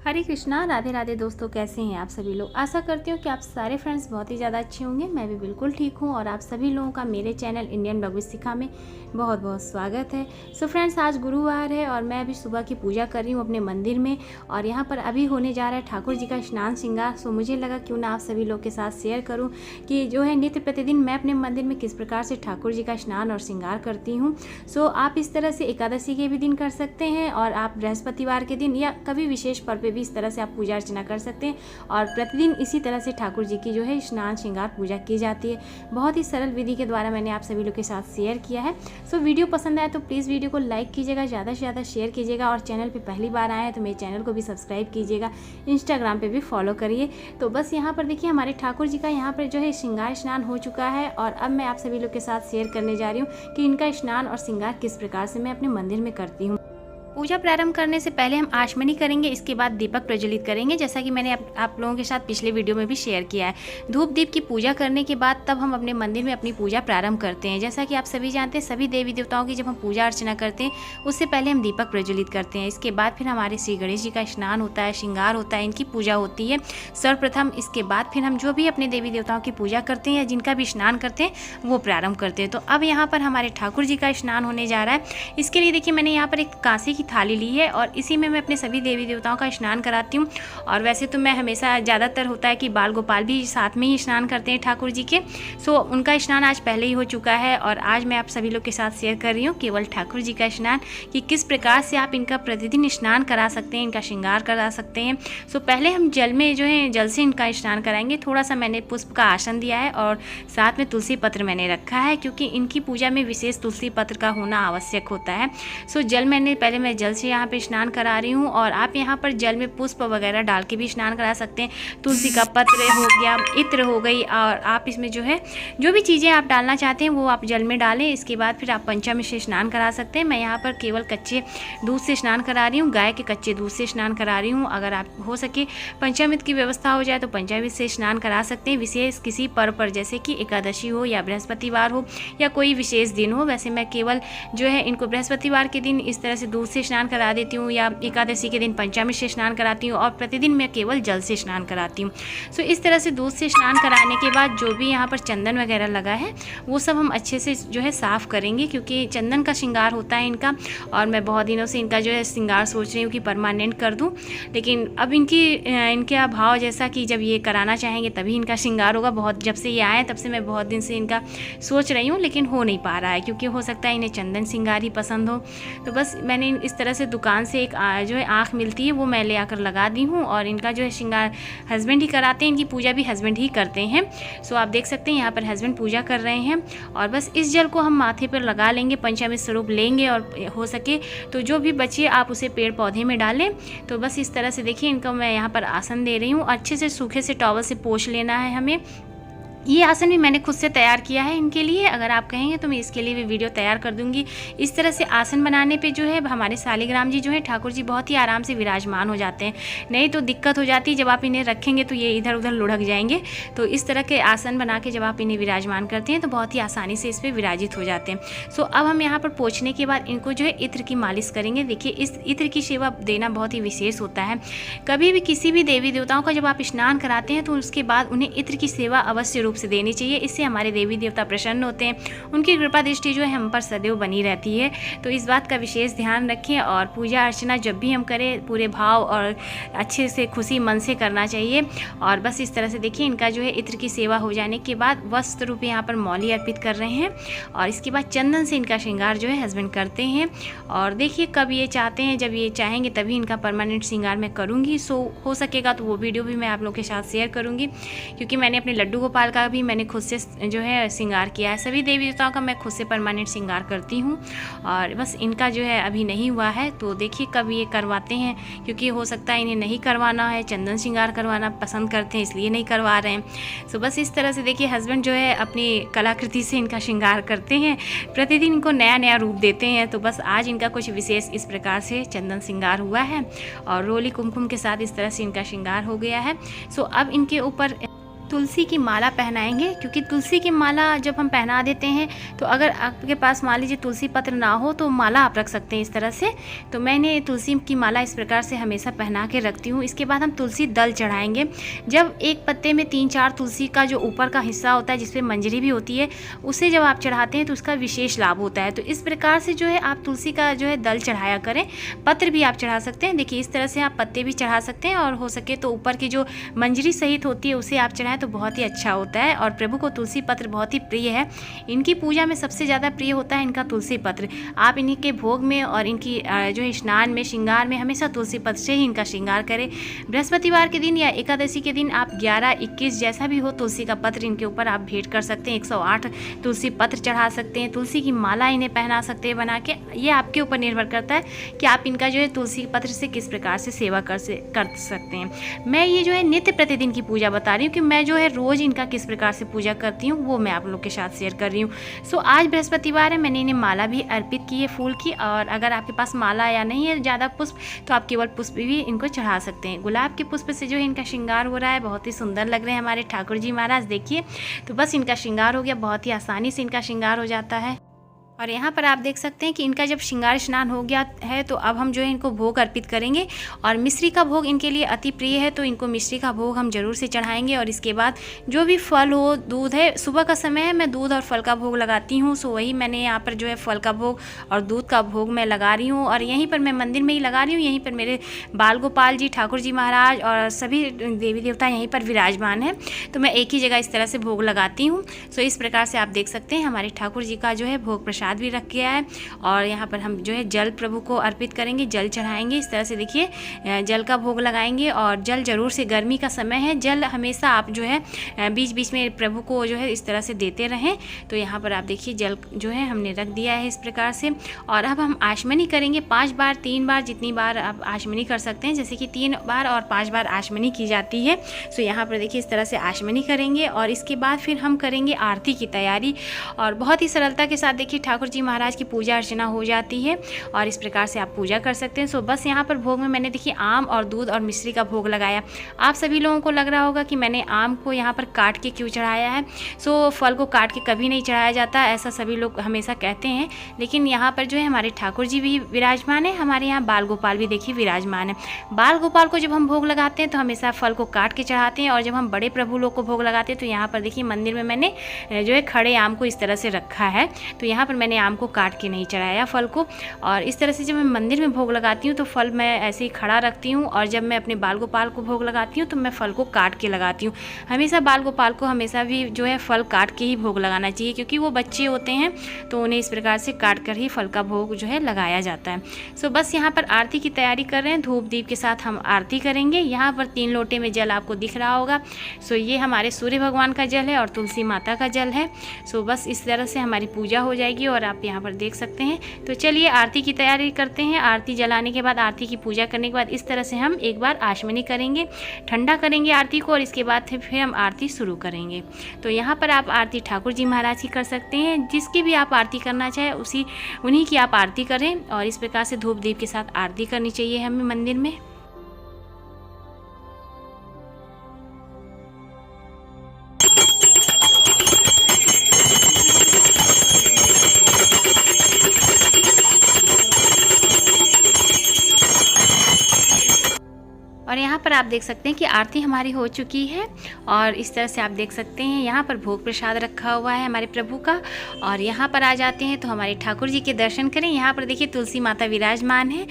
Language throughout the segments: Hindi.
हरे कृष्णा, राधे राधे। दोस्तों, कैसे हैं आप सभी लोग। आशा करती हूँ कि आप सारे फ्रेंड्स बहुत ही ज़्यादा अच्छे होंगे। मैं भी बिल्कुल ठीक हूँ और आप सभी लोगों का मेरे चैनल इंडियन ब्लॉग विद शिखा में बहुत बहुत स्वागत है। सो फ्रेंड्स, आज गुरुवार है और मैं अभी सुबह की पूजा कर रही हूँ अपने मंदिर में और यहाँ पर अभी होने जा रहा है ठाकुर जी का स्नान श्रृंगार। सो मुझे लगा क्यों ना आप सभी लोग के साथ शेयर करूँ कि जो है नित्य प्रतिदिन मैं अपने मंदिर में किस प्रकार से ठाकुर जी का स्नान और श्रृंगार करती हूँ। सो आप इस तरह से एकादशी के भी दिन कर सकते हैं और आप बृहस्पतिवार के दिन या कभी विशेष पर्व पे भी इस तरह से आप पूजा अर्चना कर सकते हैं। और प्रतिदिन इसी तरह से ठाकुर जी की जो है स्नान श्रृंगार पूजा की जाती है। बहुत ही सरल विधि के द्वारा मैंने आप सभी लोग के साथ शेयर किया है। सो वीडियो पसंद आए तो प्लीज़ वीडियो को लाइक कीजिएगा, ज़्यादा से ज़्यादा शेयर कीजिएगा और चैनल पे पहली बार आए हैं तो मेरे चैनल को भी सब्सक्राइब कीजिएगा, इंस्टाग्राम पे भी फॉलो करिए। तो बस यहाँ पर देखिए हमारे ठाकुर जी का यहाँ पर जो है श्रृंगार स्नान हो चुका है और अब मैं आप सभी लोग के साथ शेयर करने जा रही हूँ कि इनका स्नान और श्रृंगार किस प्रकार से मैं अपने मंदिर में करती हूँ। पूजा प्रारंभ करने से पहले हम आचमनी करेंगे, इसके बाद दीपक प्रज्वलित करेंगे, जैसा कि मैंने आप लोगों के साथ पिछले वीडियो में भी शेयर किया है। धूप दीप की पूजा करने के बाद तब हम अपने मंदिर में अपनी पूजा प्रारंभ करते हैं। जैसा कि आप सभी जानते हैं, सभी देवी देवताओं की जब हम पूजा अर्चना करते हैं उससे पहले हम दीपक प्रज्वलित करते हैं। इसके बाद फिर हमारे श्री गणेश जी का स्नान होता है, श्रृंगार होता है, इनकी पूजा होती है सर्वप्रथम। इसके बाद फिर हम जो भी अपने देवी देवताओं की पूजा करते हैं या जिनका भी स्नान करते हैं वो प्रारंभ करते हैं। तो अब यहाँ पर हमारे ठाकुर जी का स्नान होने जा रहा है। इसके लिए देखिए मैंने यहाँ पर एक कांसे की थाली ली है और इसी में मैं अपने सभी देवी देवताओं का स्नान कराती हूँ। और वैसे तो मैं हमेशा ज़्यादातर होता है कि बाल गोपाल भी साथ में ही स्नान करते हैं ठाकुर जी के। सो उनका स्नान आज पहले ही हो चुका है और आज मैं आप सभी लोग के साथ शेयर कर रही हूँ केवल ठाकुर जी का स्नान, कि किस प्रकार से आप इनका प्रतिदिन स्नान करा सकते हैं, इनका श्रृंगार करा सकते हैं। सो पहले हम जल में जो है जल से इनका स्नान कराएंगे। थोड़ा सा मैंने पुष्प का आसन दिया है और साथ में तुलसी पत्र मैंने रखा है, क्योंकि इनकी पूजा में विशेष तुलसी पत्र का होना आवश्यक होता है। सो जल पहले मैं जल से यहाँ पे स्नान करा रही हूँ और आप यहाँ पर जल में पुष्प वगैरह डाल के भी स्नान करा सकते हैं। तुलसी का पत्र हो गया, इत्र हो गई, और आप इसमें जो है जो भी चीज़ें आप डालना चाहते हैं वो आप जल में डालें। इसके बाद फिर आप पंचामृत से स्नान करा सकते हैं। मैं यहाँ पर केवल कच्चे दूध से स्नान करा रही हूँ, गाय के कच्चे दूध से स्नान करा रही हूँ। अगर आप हो सके पंचामृत की व्यवस्था हो जाए तो पंचामृत से स्नान करा सकते हैं, विशेष किसी पर्व पर, जैसे कि एकादशी हो या बृहस्पतिवार हो या कोई विशेष दिन हो। वैसे मैं केवल जो है इनको बृहस्पतिवार के दिन इस तरह से दूध से स्नान करा देती हूँ या एकादशी के दिन पंचामृत से स्नान कराती हूँ और प्रतिदिन मैं केवल जल से स्नान कराती हूँ। सो इस तरह से दूध से स्नान कराने के बाद जो भी यहाँ पर चंदन वगैरह लगा है वो सब हम अच्छे से जो है साफ़ करेंगे, क्योंकि चंदन का श्रृंगार होता है इनका। और मैं बहुत दिनों से इनका जो है श्रृंगार सोच रही हूँ कि परमानेंट कर दूँ, लेकिन अब इनके अभाव, जैसा कि जब ये कराना चाहेंगे तभी इनका श्रृंगार होगा। बहुत जब से ये आए तब से मैं बहुत दिन से इनका सोच रही हूँ, लेकिन हो नहीं पा रहा है, क्योंकि हो सकता है इन्हें चंदन श्रृंगार ही पसंद हो। तो बस मैंने इस तरह से दुकान से एक जो है आँख मिलती है वो मैं ले आकर लगा दी हूँ और इनका जो है श्रृंगार हस्बैंड ही कराते हैं, इनकी पूजा भी हस्बैंड ही करते हैं। सो आप देख सकते हैं यहाँ पर हस्बैंड पूजा कर रहे हैं और बस इस जल को हम माथे पर लगा लेंगे, पंचामृत स्वरूप लेंगे और हो सके तो जो भी बचे आप उसे पेड़ पौधे में डालें। तो बस इस तरह से देखिए इनको मैं यहाँ पर आसन दे रही हूँ। अच्छे से सूखे से टॉवल से पोंछ लेना है हमें। ये आसन भी मैंने खुद से तैयार किया है इनके लिए, अगर आप कहेंगे तो मैं इसके लिए भी वीडियो तैयार कर दूंगी। इस तरह से आसन बनाने पे जो है हमारे शालिग्राम जी जो है ठाकुर जी बहुत ही आराम से विराजमान हो जाते हैं। नहीं तो दिक्कत हो जाती है, जब आप इन्हें रखेंगे तो ये इधर उधर लुढ़क जाएंगे। तो इस तरह के आसन बना के जब आप इन्हें विराजमान करते हैं तो बहुत ही आसानी से इस पर विराजित हो जाते हैं। सो अब हम यहाँ पर पोंछने के बाद इनको जो है इत्र की मालिश करेंगे। देखिए इस इत्र की सेवा देना बहुत ही विशेष होता है। कभी भी किसी भी देवी देवताओं का जब आप स्नान कराते हैं तो उसके बाद उन्हें इत्र की सेवा अवश्य रूप से देनी चाहिए। इससे हमारे देवी देवता प्रसन्न होते हैं, उनकी कृपा दृष्टि जो है हम पर सदैव बनी रहती है। तो इस बात का विशेष ध्यान रखें और पूजा अर्चना जब भी हम करें पूरे भाव और अच्छे से खुशी मन से करना चाहिए। और बस इस तरह से देखिए इनका जो है इत्र की सेवा हो जाने के बाद वस्त्र रूप यहाँ पर मौली अर्पित कर रहे हैं और इसके बाद चंदन से इनका श्रृंगार जो है हस्बैंड करते हैं। और देखिए कब ये चाहते हैं, जब ये चाहेंगे तभी इनका परमानेंट श्रृंगार मैं करूँगी। सो हो सकेगा तो वो वीडियो भी मैं आप लोग के साथ शेयर करूँगी, क्योंकि मैंने अपने लड्डू गोपाल का भी मैंने खुद से जो है श्रृंगार किया है। सभी देवी देवताओं का मैं खुद से परमानेंट श्रृंगार करती हूँ और बस इनका जो है अभी नहीं हुआ है। तो देखिए कब ये करवाते हैं, क्योंकि हो सकता है इन्हें नहीं करवाना है, चंदन श्रृंगार करवाना पसंद करते हैं इसलिए नहीं करवा रहे हैं। सो बस इस तरह से देखिए हस्बैंड जो है अपनी कलाकृति से इनका श्रृंगार करते हैं, प्रतिदिन इनको नया नया रूप देते हैं। तो बस आज इनका कुछ विशेष इस प्रकार से चंदन श्रृंगार हुआ है और रोली कुमकुम के साथ इस तरह से इनका श्रृंगार हो गया है। सो अब इनके ऊपर तुलसी की माला पहनाएंगे, क्योंकि तुलसी की माला जब हम पहना देते हैं तो अगर आपके पास मान लीजिए तुलसी पत्र ना हो तो माला आप रख सकते हैं इस तरह से। तो मैंने तुलसी की माला इस प्रकार से हमेशा पहना के रखती हूँ। इसके बाद हम तुलसी दल चढ़ाएंगे। जब एक पत्ते में 3-4 तुलसी का जो ऊपर का हिस्सा होता है जिसपे मंजरी भी होती है, उसे जब आप चढ़ाते हैं तो उसका विशेष लाभ होता है। तो इस प्रकार से जो है आप तुलसी का जो है दल चढ़ाया करें। पत्र भी आप चढ़ा सकते हैं, देखिए इस तरह से आप पत्ते भी चढ़ा सकते हैं, और हो सके तो ऊपर की जो मंजरी सहित होती है उसे आप चढ़ाएं तो बहुत ही अच्छा होता है। और प्रभु को तुलसी पत्र बहुत ही प्रिय है। इनकी पूजा में सबसे ज़्यादा प्रिय होता है इनका तुलसी पत्र। आप इन्हीं के भोग में और इनकी जो है स्नान में, श्रृंगार में हमेशा तुलसी पत्र से ही इनका श्रृंगार करें। बृहस्पतिवार के दिन या एकादशी के दिन आप 11, 21 जैसा भी हो तुलसी का पत्र इनके ऊपर आप भेंट कर सकते हैं। 108 तुलसी पत्र चढ़ा सकते हैं, तुलसी की माला इन्हें पहना सकते हैं बना के। ये आपके ऊपर निर्भर करता है कि आप इनका जो है तुलसी पत्र से किस प्रकार से सेवा कर सकते हैं। मैं ये जो है नित्य प्रतिदिन की पूजा बता रही हूँ कि मैं जो है रोज़ इनका किस प्रकार से पूजा करती हूँ, वो मैं आप लोग के साथ शेयर कर रही हूँ। सो आज बृहस्पतिवार है, मैंने इन्हें माला भी अर्पित की है फूल की। और अगर आपके पास माला या नहीं है ज़्यादा पुष्प तो आप केवल पुष्प भी इनको चढ़ा सकते हैं। गुलाब के पुष्प से जो है इनका श्रृंगार हो रहा है, बहुत ही सुंदर लग रहे हैं हमारे ठाकुर जी महाराज। देखिए तो बस इनका श्रृंगार हो गया, बहुत ही आसानी से इनका श्रृंगार हो जाता है। और यहाँ पर आप देख सकते हैं कि इनका जब श्रृंगार स्नान हो गया है तो अब हम जो है इनको भोग अर्पित करेंगे। और मिश्री का भोग इनके लिए अति प्रिय है, तो इनको मिश्री का भोग हम जरूर से चढ़ाएंगे। और इसके बाद जो भी फल हो, दूध है, सुबह का समय है, मैं दूध और फल का भोग लगाती हूँ। सो वही मैंने यहाँ पर जो है फल का भोग और दूध का भोग मैं लगा रही हूँ। और यहीं पर मैं मंदिर में ही लगा रही हूँ। यहीं पर मेरे बाल गोपाल जी, ठाकुर जी महाराज और सभी देवी देवता यहीं पर विराजमान हैं, तो मैं एक ही जगह इस तरह से भोग लगाती हूँ। सो इस प्रकार से आप देख सकते हैं हमारे ठाकुर जी का जो है भोग प्रसाद भी रख गया है। और यहाँ पर हम जो है जल प्रभु को अर्पित करेंगे, जल चढ़ाएंगे। इस तरह से देखिए जल का भोग लगाएंगे। और जल जरूर से, गर्मी का समय है, जल हमेशा आप जो है बीच बीच में प्रभु को जो है इस तरह से देते रहें। तो यहाँ पर आप देखिए जल जो है हमने रख दिया है इस प्रकार से। और अब हम आचमनी करेंगे 5 बार, 3 बार, जितनी बार आप आचमनी कर सकते हैं। जैसे कि 3 बार और 5 बार आचमनी की जाती है। सो यहाँ पर देखिए इस तरह से आचमनी करेंगे। और इसके बाद फिर हम करेंगे आरती की तैयारी। और बहुत ही सरलता के साथ देखिए ठाकुर जी महाराज की पूजा अर्चना हो जाती है। और इस प्रकार से आप पूजा कर सकते हैं। सो बस यहाँ पर भोग में मैंने देखिए आम और दूध और मिश्री का भोग लगाया। आप सभी लोगों को लग रहा होगा कि मैंने आम को यहाँ पर काट के क्यों चढ़ाया है। सो फल को काट के कभी नहीं चढ़ाया जाता, ऐसा सभी लोग हमेशा कहते हैं। लेकिन यहाँ पर जो है हमारे ठाकुर जी भी विराजमान है, हमारे यहाँ बाल गोपाल भी देखिए विराजमान है। बाल गोपाल को जब हम भोग लगाते हैं तो हमेशा फल को काट के चढ़ाते हैं। और जब हम बड़े प्रभु लोग को भोग लगाते हैं तो यहाँ पर देखिए मंदिर में मैंने जो है खड़े आम को इस तरह से रखा है। तो यहाँ पर मैंने आम को काट के नहीं चढ़ाया फल को। और इस तरह से जब मैं मंदिर में भोग लगाती हूँ तो फल मैं ऐसे ही खड़ा रखती हूँ। और जब मैं अपने बाल गोपाल को भोग लगाती हूँ तो मैं फल को काट के लगाती हूँ। हमेशा बाल गोपाल को हमेशा भी जो है फल काट के ही भोग लगाना चाहिए, क्योंकि वो बच्चे होते हैं तो उन्हें इस प्रकार से काट कर ही फल का भोग जो है लगाया जाता है। सो बस यहाँ पर आरती की तैयारी कर रहे हैं। धूप दीप के साथ हम आरती करेंगे। यहाँ पर 3 लोटे में जल आपको दिख रहा होगा। सो ये हमारे सूर्य भगवान का जल है और तुलसी माता का जल है। सो बस इस तरह से हमारी पूजा हो जाएगी और आप यहाँ पर देख सकते हैं। तो चलिए आरती की तैयारी करते हैं। आरती जलाने के बाद, आरती की पूजा करने के बाद इस तरह से हम एक बार आचमनी करेंगे, ठंडा करेंगे आरती को और इसके बाद फिर हम आरती शुरू करेंगे। तो यहाँ पर आप आरती ठाकुर जी महाराज की कर सकते हैं, जिसकी भी आप आरती करना चाहे उन्हीं की आप आरती करें। और इस प्रकार से धूप दीप के साथ आरती करनी चाहिए हमें मंदिर में। और यहाँ पर आप देख सकते हैं कि आरती हमारी हो चुकी है। और इस तरह से आप देख सकते हैं यहाँ पर भोग प्रसाद रखा हुआ है हमारे प्रभु का। और यहाँ पर आ जाते हैं तो हमारे ठाकुर जी के दर्शन करें। यहाँ पर देखिए तुलसी माता विराजमान है।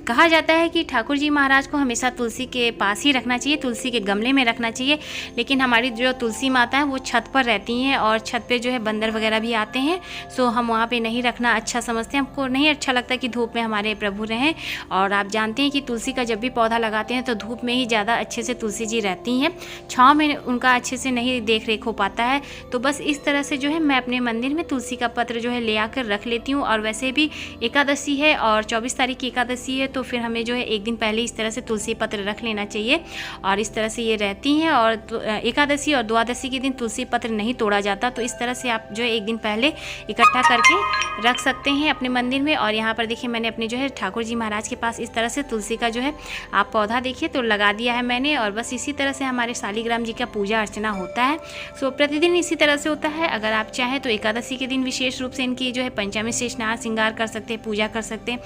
कहा जाता है कि ठाकुर जी महाराज को हमेशा तुलसी के पास ही रखना चाहिए, तुलसी के गमले में रखना चाहिए। लेकिन हमारी जो तुलसी माता है वो छत पर रहती हैं और छत पर जो है बंदर वगैरह भी आते हैं। सो हम वहाँ पर नहीं रखना अच्छा समझते हैं। हमको नहीं अच्छा लगता कि धूप में हमारे प्रभु रहें। और आप जानते हैं कि तुलसी का जब भी पौधा लगाते हैं तो धूप में ही ज़्यादा अच्छे से तुलसी जी रहती हैं, छाँव में उनका अच्छे से नहीं देख रेख हो पाता है। तो बस इस तरह से जो है मैं अपने मंदिर में तुलसी का पत्र जो है ले आकर रख लेती हूँ। और वैसे भी एकादशी है और 24 तारीख की एकादशी है, तो फिर हमें जो है एक दिन पहले इस तरह से तुलसी पत्र रख लेना चाहिए। और इस तरह से ये रहती हैं। और एकादशी और द्वादशी के दिन तुलसी पत्र नहीं तोड़ा जाता, तो इस तरह से आप जो है एक दिन पहले इकट्ठा करके रख सकते हैं अपने मंदिर में। और यहाँ पर देखिए मैंने अपने जो है ठाकुर जी महाराज के पास इस तरह से तुलसी का जो है आप पौधा देखिए तो तो लगा दिया है मैंने। और बस इसी तरह से हमारे शालिग्राम जी का पूजा अर्चना होता है। सो प्रतिदिन इसी तरह से होता है। अगर आप चाहें तो एकादशी के दिन विशेष रूप से इनकी जो है पंचमी से स्नान श्रृंगार कर सकते हैं, पूजा कर सकते हैं।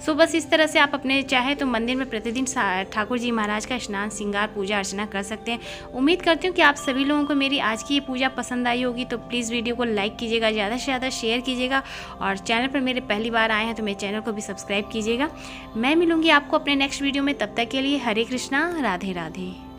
सो बस इस तरह से आप अपने चाहे तो मंदिर में प्रतिदिन ठाकुर जी महाराज का स्नान श्रृंगार पूजा अर्चना कर सकते हैं। उम्मीद करती हूँ कि आप सभी लोगों को मेरी आज की ये पूजा पसंद आई होगी। तो प्लीज़ वीडियो को लाइक कीजिएगा, ज़्यादा से ज़्यादा शेयर कीजिएगा और चैनल पर मेरे पहली बार आए हैं तो मेरे चैनल को भी सब्सक्राइब कीजिएगा। मैं मिलूंगी आपको अपने नेक्स्ट वीडियो में, तब तक के लिए हरे कृष्णा, राधे राधे।